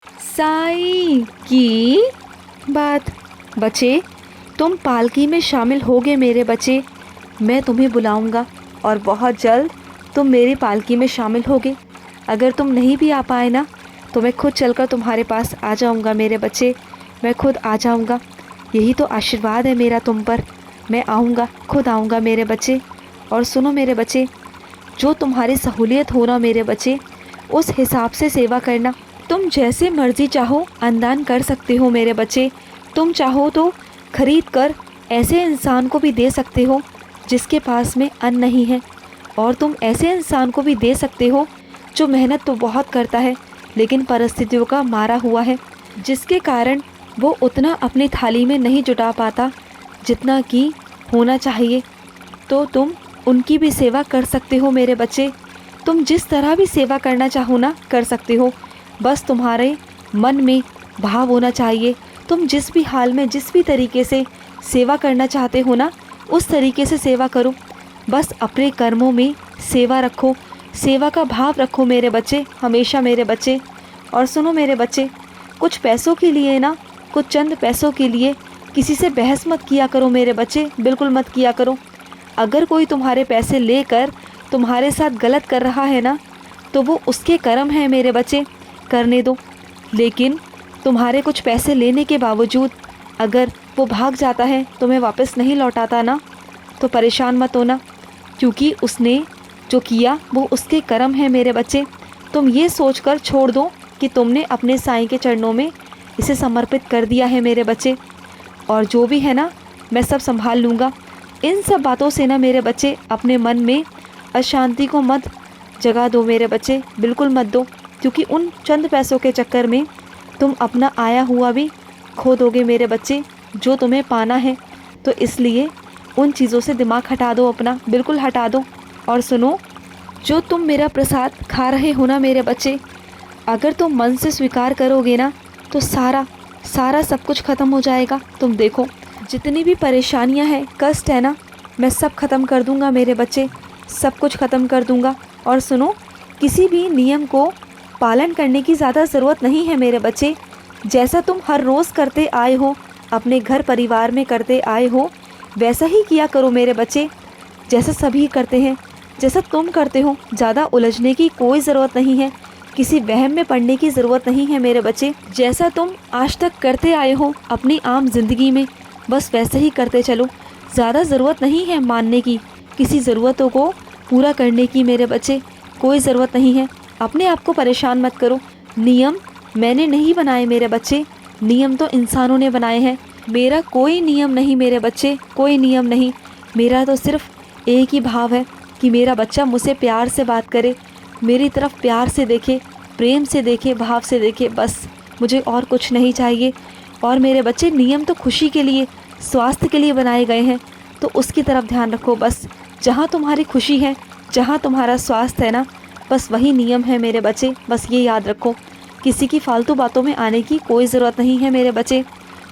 साईं की बात। बच्चे, तुम पालकी में शामिल होगे मेरे बच्चे। मैं तुम्हें बुलाऊंगा और बहुत जल्द तुम मेरी पालकी में शामिल होगे। अगर तुम नहीं भी आ पाए ना, तो मैं खुद चलकर तुम्हारे पास आ जाऊंगा मेरे बच्चे। मैं खुद आ जाऊंगा। यही तो आशीर्वाद है मेरा तुम पर। मैं आऊँगा, खुद आऊँगा मेरे बच्चे। और सुनो मेरे बच्चे, जो तुम्हारी सहूलियत हो ना मेरे बच्चे, उस हिसाब से सेवा करना। तुम जैसे मर्जी चाहो अन्नदान कर सकते हो मेरे बच्चे। तुम चाहो तो खरीद कर ऐसे इंसान को भी दे सकते हो जिसके पास में अन्न नहीं है, और तुम ऐसे इंसान को भी दे सकते हो जो मेहनत तो बहुत करता है लेकिन परिस्थितियों का मारा हुआ है, जिसके कारण वो उतना अपनी थाली में नहीं जुटा पाता जितना कि होना चाहिए। तो तुम उनकी भी सेवा कर सकते हो मेरे बच्चे। तुम जिस तरह भी सेवा करना चाहो ना, कर सकते हो। बस तुम्हारे मन में भाव होना चाहिए। तुम जिस भी हाल में, जिस भी तरीके से सेवा करना चाहते हो ना, उस तरीके से सेवा करो। बस अपने कर्मों में सेवा रखो, सेवा का भाव रखो मेरे बच्चे, हमेशा मेरे बच्चे। और सुनो मेरे बच्चे, कुछ पैसों के लिए ना, कुछ चंद पैसों के लिए किसी से बहस मत किया करो मेरे बच्चे, बिल्कुल मत किया करो। अगर कोई तुम्हारे पैसे लेकर तुम्हारे साथ गलत कर रहा है ना, तो वो उसके कर्म है मेरे बच्चे, करने दो। लेकिन तुम्हारे कुछ पैसे लेने के बावजूद अगर वो भाग जाता है, तुम्हें वापस नहीं लौटाता ना, तो परेशान मत होना, क्योंकि उसने जो किया वो उसके कर्म है मेरे बच्चे। तुम ये सोचकर छोड़ दो कि तुमने अपने साईं के चरणों में इसे समर्पित कर दिया है मेरे बच्चे, और जो भी है ना, मैं सब संभाल लूँगा। इन सब बातों से ना मेरे बच्चे, अपने मन में अशांति को मत जगा दो मेरे बच्चे, बिल्कुल मत दो, क्योंकि उन चंद पैसों के चक्कर में तुम अपना आया हुआ भी खो दोगे मेरे बच्चे, जो तुम्हें पाना है। तो इसलिए उन चीज़ों से दिमाग हटा दो अपना, बिल्कुल हटा दो। और सुनो, जो तुम मेरा प्रसाद खा रहे हो ना मेरे बच्चे, अगर तुम मन से स्वीकार करोगे ना, तो सारा सारा सब कुछ ख़त्म हो जाएगा। तुम देखो, जितनी भी परेशानियां हैं, कष्ट है ना, मैं सब ख़त्म कर दूंगा मेरे बच्चे, सब कुछ ख़त्म कर दूंगा। और सुनो, किसी भी नियम को पालन करने की ज़्यादा ज़रूरत नहीं है मेरे बच्चे। जैसा तुम हर रोज़ करते आए हो, अपने घर परिवार में करते आए हो, वैसा ही किया करो मेरे बच्चे, जैसा सभी करते हैं, जैसा तुम करते हो। ज़्यादा उलझने की कोई ज़रूरत नहीं है, किसी वहम में पड़ने की ज़रूरत नहीं है मेरे बच्चे। जैसा तुम आज तक करते आए हो अपनी आम जिंदगी में, बस वैसे ही करते चलो। ज़्यादा ज़रूरत नहीं है मानने की, किसी ज़रूरतों को पूरा करने की मेरे बच्चे, कोई ज़रूरत नहीं है। अपने आप को परेशान मत करो। नियम मैंने नहीं बनाए मेरे बच्चे, नियम तो इंसानों ने बनाए हैं। मेरा कोई नियम नहीं मेरे बच्चे, कोई नियम नहीं। मेरा तो सिर्फ एक ही भाव है कि मेरा बच्चा मुझसे प्यार से बात करे, मेरी तरफ प्यार से देखे, प्रेम से देखे, भाव से देखे, बस मुझे और कुछ नहीं चाहिए। और मेरे बच्चे, नियम तो खुशी के लिए, स्वास्थ्य के लिए बनाए गए हैं, तो उसकी तरफ ध्यान रखो बस। जहाँ तुम्हारी खुशी है, जहाँ तुम्हारा स्वास्थ्य है ना, बस वही नियम है मेरे बच्चे, बस ये याद रखो। किसी की फालतू बातों में आने की कोई ज़रूरत नहीं है मेरे बच्चे।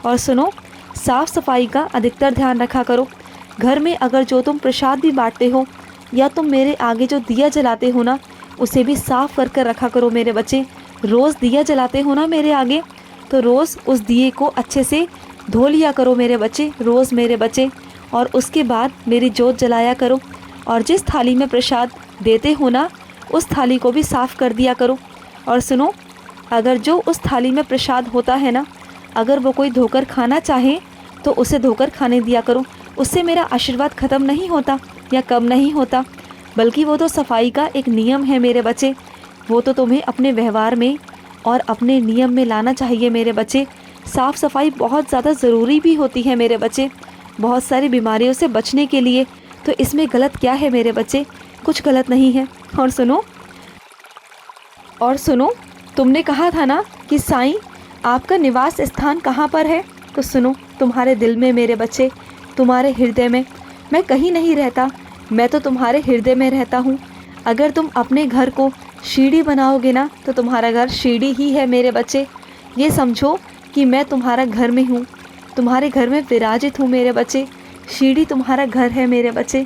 और सुनो, साफ़ सफाई का अधिकतर ध्यान रखा करो। घर में अगर जो तुम प्रसाद भी बांटते हो, या तुम मेरे आगे जो दिया जलाते हो ना, उसे भी साफ़ कर कर रखा करो मेरे बच्चे। रोज़ दिया जलाते हो ना मेरे आगे, तो रोज़ उस दिए को अच्छे से धो लिया करो मेरे बच्चे, रोज़ मेरे बच्चे। और उसके बाद मेरी जोत जलाया करो, और जिस थाली में प्रसाद देते हो ना, उस थाली को भी साफ़ कर दिया करो। और सुनो, अगर जो उस थाली में प्रसाद होता है ना, अगर वो कोई धोकर खाना चाहे तो उसे धोकर खाने दिया करो। उससे मेरा आशीर्वाद ख़त्म नहीं होता या कम नहीं होता, बल्कि वो तो सफाई का एक नियम है मेरे बच्चे। वो तो तुम्हें अपने व्यवहार में और अपने नियम में लाना चाहिए मेरे बच्चे। साफ़ सफाई बहुत ज़्यादा ज़रूरी भी होती है मेरे बच्चे, बहुत सारी बीमारियों से बचने के लिए। तो इसमें गलत क्या है मेरे बच्चे, कुछ गलत नहीं है। और सुनो, तुमने कहा था ना कि साईं आपका निवास स्थान कहाँ पर है, तो सुनो, तुम्हारे दिल में मेरे बच्चे, तुम्हारे हृदय में। मैं कहीं नहीं रहता, मैं तो तुम्हारे हृदय में रहता हूँ। अगर तुम अपने घर को सीढ़ी बनाओगे ना, तो तुम्हारा घर सीढ़ी ही है मेरे बच्चे। ये समझो कि मैं तुम्हारा घर में हूँ, तुम्हारे घर में विराजित हूँ मेरे बच्चे। सीढ़ी तुम्हारा घर है मेरे बच्चे,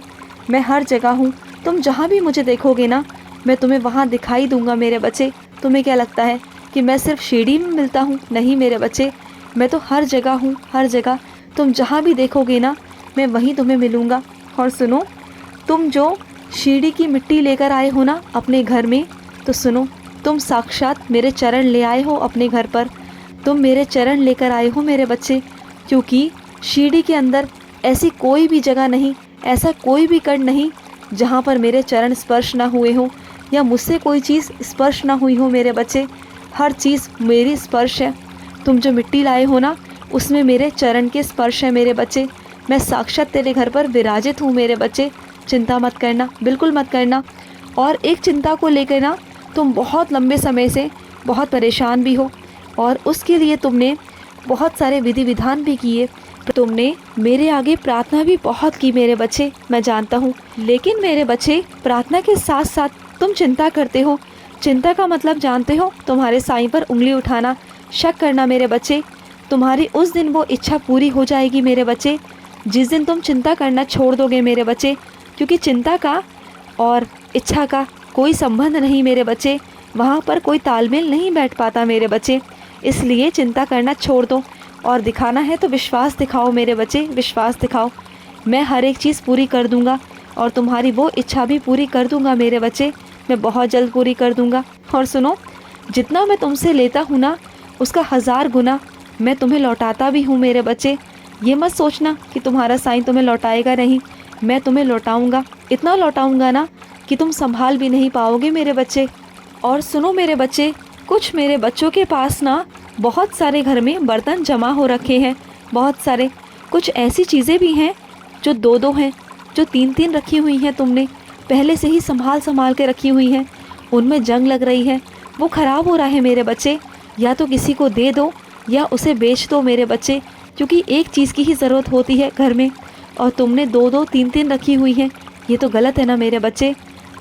मैं हर जगह हूँ। तुम जहाँ भी मुझे देखोगे ना, मैं तुम्हें वहाँ दिखाई दूँगा मेरे बच्चे। तुम्हें क्या लगता है कि मैं सिर्फ शिरडी में मिलता हूँ। नहीं मेरे बच्चे, मैं तो हर जगह हूँ, हर जगह। तुम जहाँ भी देखोगे ना, मैं वहीं तुम्हें मिलूँगा। और सुनो, तुम जो शिरडी की मिट्टी लेकर आए हो ना अपने घर में, तो सुनो, तुम साक्षात मेरे चरण ले आए हो अपने घर पर। तुम मेरे चरण लेकर आए हो मेरे बच्चे, क्योंकि शिरडी के अंदर ऐसी कोई भी जगह नहीं, ऐसा कोई भी कण नहीं जहाँ पर मेरे चरण स्पर्श ना हुए हों या मुझसे कोई चीज़ स्पर्श ना हुई हो मेरे बच्चे। हर चीज़ मेरी स्पर्श है। तुम जो मिट्टी लाए हो ना, उसमें मेरे चरण के स्पर्श है मेरे बच्चे। मैं साक्षात तेरे घर पर विराजित हूँ मेरे बच्चे। चिंता मत करना, बिल्कुल मत करना। और एक चिंता को लेकर ना तुम बहुत लंबे समय से बहुत परेशान भी हो, और उसके लिए तुमने बहुत सारे विधि विधान भी किए, तुमने मेरे आगे प्रार्थना भी बहुत की मेरे बच्चे, मैं जानता हूँ। लेकिन मेरे बच्चे, प्रार्थना के साथ साथ तुम चिंता करते हो। चिंता का मतलब जानते हो? तुम्हारे साईं पर उंगली उठाना, शक करना मेरे बच्चे। तुम्हारी उस दिन वो इच्छा पूरी हो जाएगी मेरे बच्चे, जिस दिन तुम चिंता करना छोड़ दोगे मेरे बच्चे। क्योंकि चिंता का और इच्छा का कोई संबंध नहीं मेरे बच्चे, वहाँ पर कोई तालमेल नहीं बैठ पाता मेरे बच्चे। इसलिए चिंता करना छोड़ दो, और दिखाना है तो विश्वास दिखाओ मेरे बच्चे, विश्वास दिखाओ। मैं हर एक चीज़ पूरी कर दूँगा, और तुम्हारी वो इच्छा भी पूरी कर दूँगा मेरे बच्चे, मैं बहुत जल्द पूरी कर दूँगा। और सुनो, जितना मैं तुमसे लेता हूँ ना, उसका 1000 गुना मैं तुम्हें लौटाता भी हूँ मेरे बच्चे। ये मत सोचना कि तुम्हारा साईं तुम्हें लौटाएगा नहीं, मैं तुम्हें लौटाऊँगा। इतना लौटाऊँगा ना कि तुम संभाल भी नहीं पाओगे मेरे बच्चे। और सुनो मेरे बच्चे, कुछ मेरे बच्चों के पास ना बहुत सारे घर में बर्तन जमा हो रखे हैं, बहुत सारे। कुछ ऐसी चीज़ें भी हैं जो 2-2 हैं, जो 3-3 रखी हुई हैं, तुमने पहले से ही संभाल संभाल के रखी हुई हैं। उनमें जंग लग रही है, वो ख़राब हो रहा है मेरे बच्चे। या तो किसी को दे दो या उसे बेच दो मेरे बच्चे, क्योंकि एक चीज़ की ही ज़रूरत होती है घर में, और तुमने 2-2 3-3 रखी हुई हैं। ये तो गलत है ना मेरे बच्चे।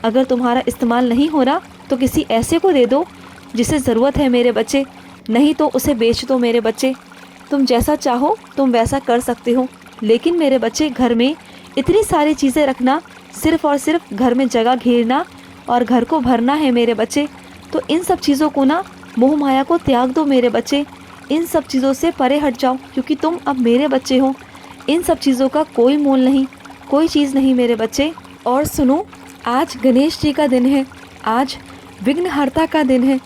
अगर तुम्हारा इस्तेमाल नहीं हो रहा तो किसी ऐसे को दे दो जिसे ज़रूरत है मेरे बच्चे, नहीं तो उसे बेच दो मेरे बच्चे। तुम जैसा चाहो तुम वैसा कर सकते हो, लेकिन मेरे बच्चे, घर में इतनी सारी चीज़ें रखना, सिर्फ़ और सिर्फ घर में जगह घेरना और घर को भरना है मेरे बच्चे। तो इन सब चीज़ों को ना, मोह माया को त्याग दो मेरे बच्चे। इन सब चीज़ों से परे हट जाओ, क्योंकि तुम अब मेरे बच्चे हो। इन सब चीज़ों का कोई मोल नहीं, कोई चीज़ नहीं मेरे बच्चे। और सुनो, आज गणेश जी का दिन है, आज विघ्नहर्ता का दिन है,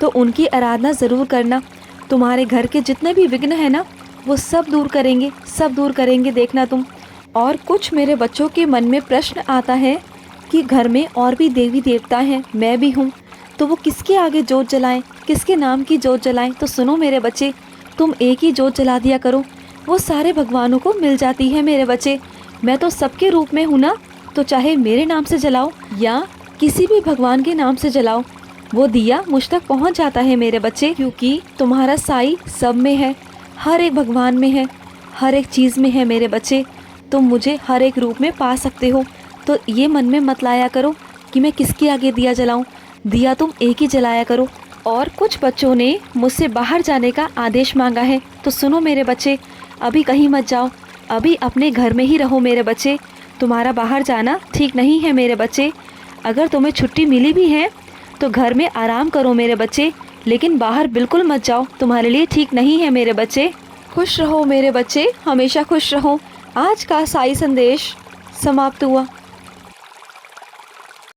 तो उनकी आराधना ज़रूर करना। तुम्हारे घर के जितने भी विघ्न हैं ना, वो सब दूर करेंगे, सब दूर करेंगे, देखना तुम। और कुछ मेरे बच्चों के मन में प्रश्न आता है कि घर में और भी देवी देवता हैं, मैं भी हूँ, तो वो किसके आगे जोत जलाएं, किसके नाम की जोत जलाएं? तो सुनो मेरे बच्चे, तुम एक ही जोत जला दिया करो, वो सारे भगवानों को मिल जाती है मेरे बच्चे। मैं तो सबके रूप में हूँ ना, तो चाहे मेरे नाम से जलाओ या किसी भी भगवान के नाम से जलाओ, वो दिया मुझ तक पहुँच जाता है मेरे बच्चे। क्योंकि तुम्हारा साई सब में है, हर एक भगवान में है, हर एक चीज़ में है मेरे बच्चे। तुम मुझे हर एक रूप में पा सकते हो, तो ये मन में मत लाया करो कि मैं किसके आगे दिया जलाऊं। दिया तुम एक ही जलाया करो। और कुछ बच्चों ने मुझसे बाहर जाने का आदेश मांगा है, तो सुनो मेरे बच्चे, अभी कहीं मत जाओ, अभी अपने घर में ही रहो मेरे बच्चे। तुम्हारा बाहर जाना ठीक नहीं है मेरे बच्चे। अगर तुम्हें छुट्टी मिली भी है तो घर में आराम करो मेरे बच्चे, लेकिन बाहर बिल्कुल मत जाओ, तुम्हारे लिए ठीक नहीं है मेरे बच्चे। खुश रहो मेरे बच्चे, हमेशा खुश रहो। आज का साई संदेश समाप्त हुआ।